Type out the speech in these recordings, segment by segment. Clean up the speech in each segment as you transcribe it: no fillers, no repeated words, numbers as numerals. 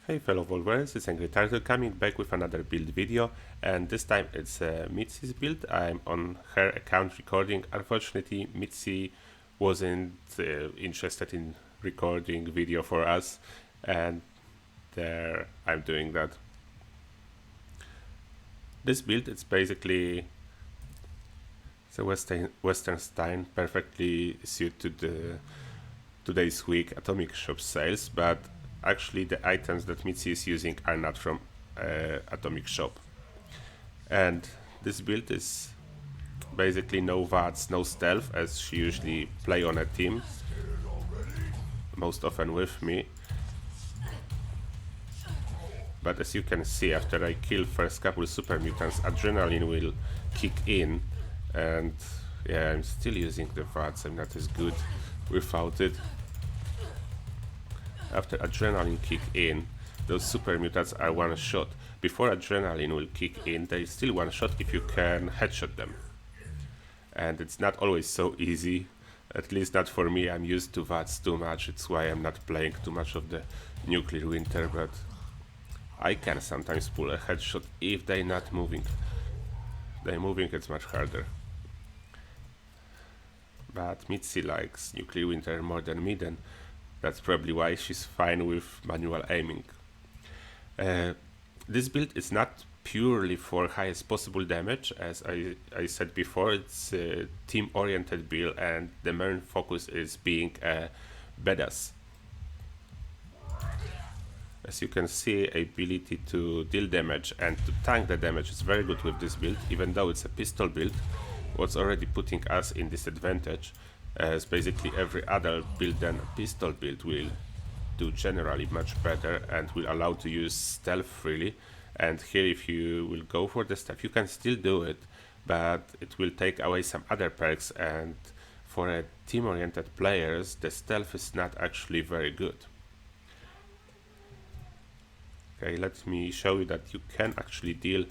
Hey fellow Wolverines, it's Untitled coming back with another build video, and this time it's Mitzee's build. I'm on her account recording. Unfortunately, Mitzee wasn't interested in recording video for us, and there I'm doing that. This build, it's basically the Western style, perfectly suited to the today's week Atomic Shop sales, but actually the items that Mitzee is using are not from Atomic Shop. And this build is basically no VATS, no stealth, as she usually play on a team, most often with me. But as you can see, after I kill first couple super mutants, adrenaline will kick in, and yeah, I'm still using the VATS, I'm not as good without it. After adrenaline kick in, those super mutants are one shot. Before adrenaline will kick in, they still one shot if you can headshot them. And it's not always so easy, at least not for me. I'm used to VATS too much, it's why I'm not playing too much of the nuclear winter, but I can sometimes pull a headshot if they're not moving. They're moving, it's much harder. But Mitzee likes nuclear winter more than me, then that's probably why she's fine with manual aiming. This build is not purely for highest possible damage, as I said before. It's a team-oriented build, and the main focus is being a badass. As you can see, ability to deal damage and to tank the damage is very good with this build, even though it's a pistol build. What's already putting us in disadvantage, as basically every other build than a pistol build will do generally much better and will allow to use stealth freely. And here, if you will go for the stealth, you can still do it, but it will take away some other perks, and for a team-oriented players, the stealth is not actually very good. Okay, let me show you that you can actually deal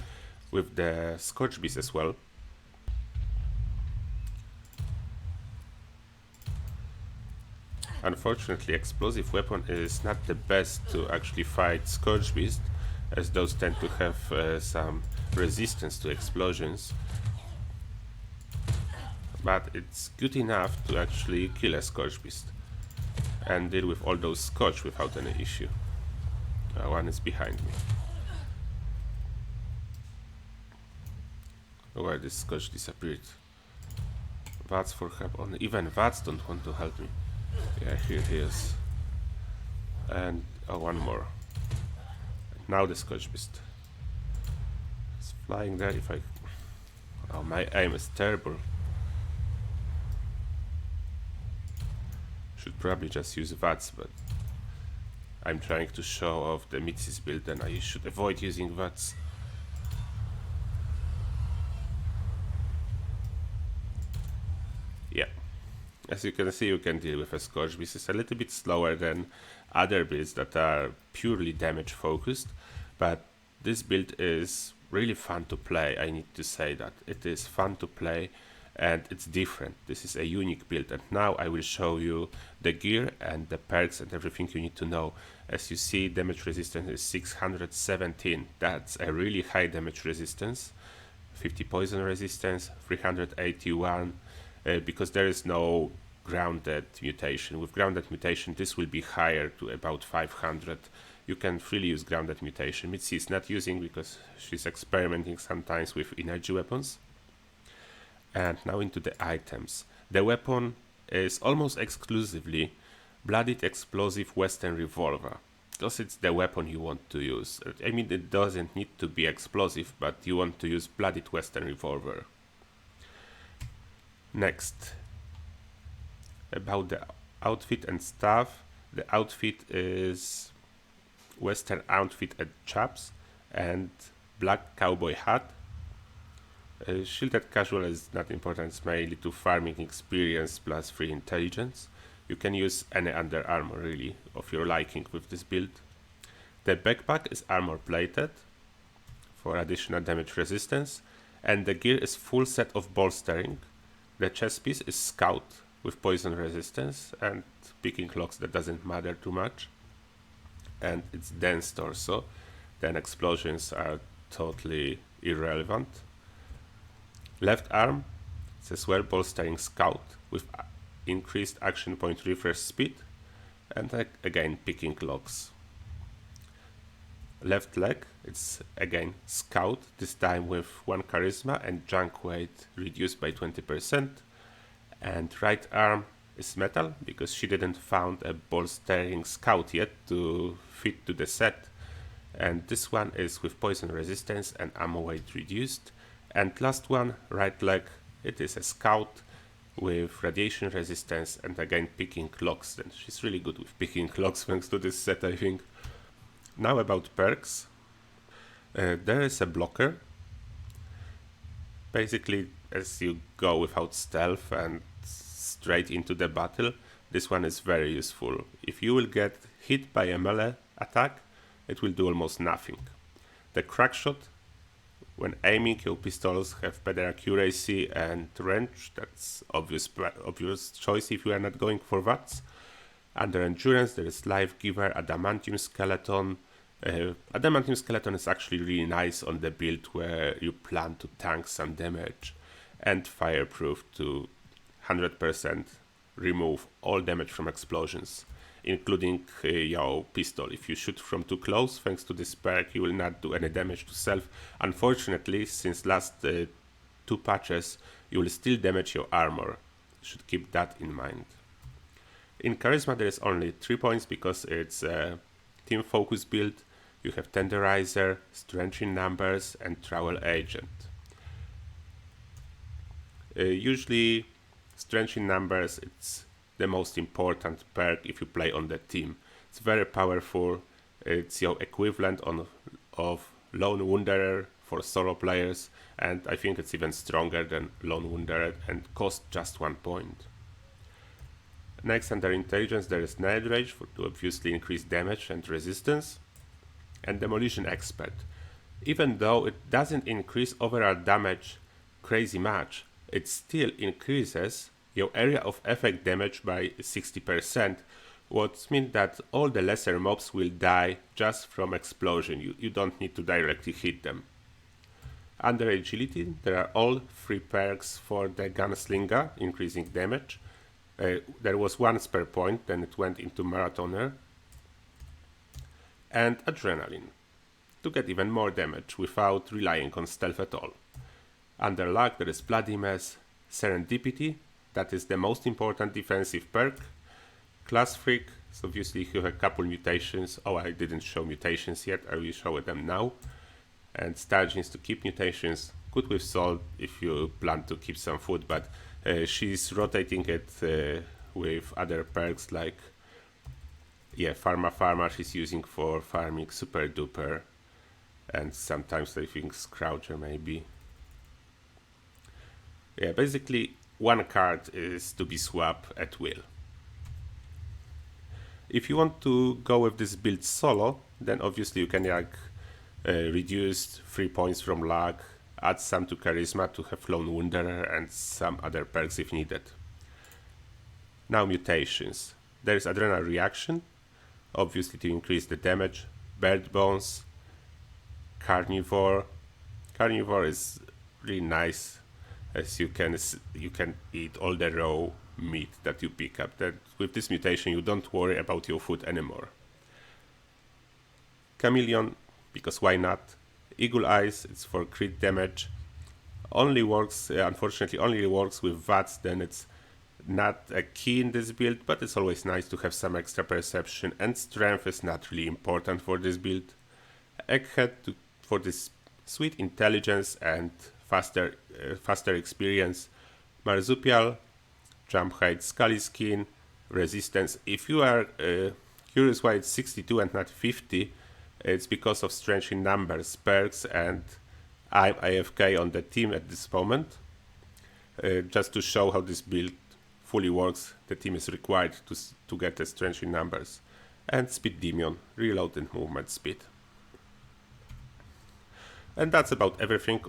with the Scorch Beast as well. Unfortunately, explosive weapon is not the best to actually fight Scorch Beast, as those tend to have some resistance to explosions. But it's good enough to actually kill a Scorch Beast and deal with all those Scorch without any issue. One is behind me. Where this Scorch disappeared. VATS for help only. Even VATS don't want to help me. Yeah, here he is. And one more. Now the Scorch Beast. It's flying there. If I... Oh, my aim is terrible. Should probably just use VATS, but I'm trying to show off the Mitzee's build, and I should avoid using VATS. Yeah. As you can see, you can deal with a Scorch Beast. It's a little bit slower than other builds that are purely damage focused, but this build is really fun to play. I need to say that it is fun to play and it's different. This is a unique build, and now I will show you the gear and the perks and everything you need to know. As you see, damage resistance is 617. That's a really high damage resistance. 50 poison resistance, 381. Because there is no grounded mutation. With grounded mutation, this will be higher to about 500. You can freely use grounded mutation. Mitzee is not using because she's experimenting sometimes with energy weapons. And now into the items. The weapon is almost exclusively Blooded Explosive Western Revolver, because it's the weapon you want to use. I mean, it doesn't need to be explosive, but you want to use Blooded Western Revolver. Next, about the outfit and stuff. The outfit is Western outfit and chaps and black cowboy hat. Shielded casual is not important, it's mainly to farming experience plus free intelligence. You can use any under armor really of your liking with this build. The backpack is armor plated for additional damage resistance, and the gear is full set of bolstering. The chest piece is scout with poison resistance and picking locks, that doesn't matter too much. and it's dense torso, then explosions are totally irrelevant. Left arm, it's as well bolstering scout with increased action point refresh speed, and again picking locks. Left leg, it's again scout, this time with 1 charisma and junk weight reduced by 20%. And right arm is metal, because she didn't found a bolstering scout yet to fit to the set. And this one is with poison resistance and ammo weight reduced. And last one, right leg, it is a scout with radiation resistance and again picking locks. And she's really good with picking locks thanks to this set, I think. Now about perks. There is a blocker. Basically, as you go without stealth and straight into the battle, this one is very useful. If you will get hit by a melee attack, it will do almost nothing. The crack shot, when aiming, your pistols have better accuracy and range. That's obvious choice if you are not going for VATS. Under endurance, there is Life Giver, Adamantium Skeleton. Adamantium Skeleton is actually really nice on the build where you plan to tank some damage, and Fireproof to 100% remove all damage from explosions, including your pistol. If you shoot from too close, thanks to this perk, you will not do any damage to self. Unfortunately, since last 2 patches, you will still damage your armor. You should keep that in mind. In Charisma, there is only 3 points because it's a team focus build. You have Tenderizer, Strength in Numbers, and Travel Agent. Usually, Strength in Numbers, it's the most important perk if you play on the team. It's very powerful. It's your equivalent of Lone Wanderer for solo players, and I think it's even stronger than Lone Wanderer and costs just 1 point. Next, under Intelligence, there is Night Rage to obviously increase damage and resistance, and Demolition Expert. Even though it doesn't increase overall damage crazy much, it still increases your area of effect damage by 60%, what means that all the lesser mobs will die just from explosion. You don't need to directly hit them. Under Agility, there are all 3 perks for the Gunslinger, increasing damage. There was 1 spare point, then it went into Marathoner. And Adrenaline, to get even more damage without relying on stealth at all. Under Luck, there is Bloody Mess, Serendipity, that is the most important defensive perk. Class Freak, so obviously you have a couple mutations. Oh, I didn't show mutations yet, I will show them now. And Stargins to keep mutations, good with Salt if you plan to keep some food, but she's rotating it with other perks like Pharma she's using for farming Super Duper, and sometimes I think Scroucher maybe. Basically 1 card is to be swapped at will. If you want to go with this build solo, then obviously you can reduce 3 points from luck, add some to charisma to have Lone Wanderer, and some other perks if needed. Now mutations. There is Adrenal Reaction, obviously to increase the damage. Bird Bones, Carnivore. Carnivore is really nice, as you can eat all the raw meat that you pick up. That with this mutation you don't worry about your food anymore. Chameleon, because why not? Eagle Eyes, it's for crit damage. Unfortunately only works with VATS, then it's not a key in this build, but it's always nice to have some extra perception, and strength is not really important for this build. Egghead for this sweet intelligence and faster experience. Marsupial, jump height, scully skin, resistance. If you are curious why it's 62 and not 50, it's because of Strength in Numbers perks, and I'm AFK on the team at this moment. Just to show how this build fully works, the team is required to get a Strength in Numbers. And Speed Demon, reload and movement speed. And that's about everything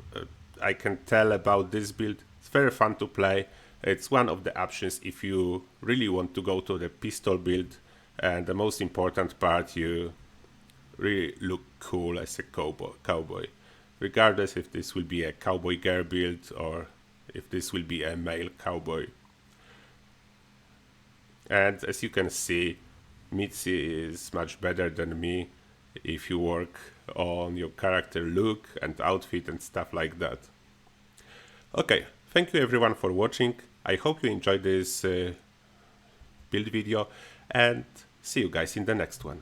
I can tell about this build. It's very fun to play. It's one of the options if you really want to go to the pistol build, and the most important part, you really look cool as a cowboy. Regardless if this will be a cowboy girl build or if this will be a male cowboy. And as you can see, Mitzee is much better than me if you work on your character look and outfit and stuff like that. Okay, thank you everyone for watching. I hope you enjoyed this build video, and see you guys in the next one.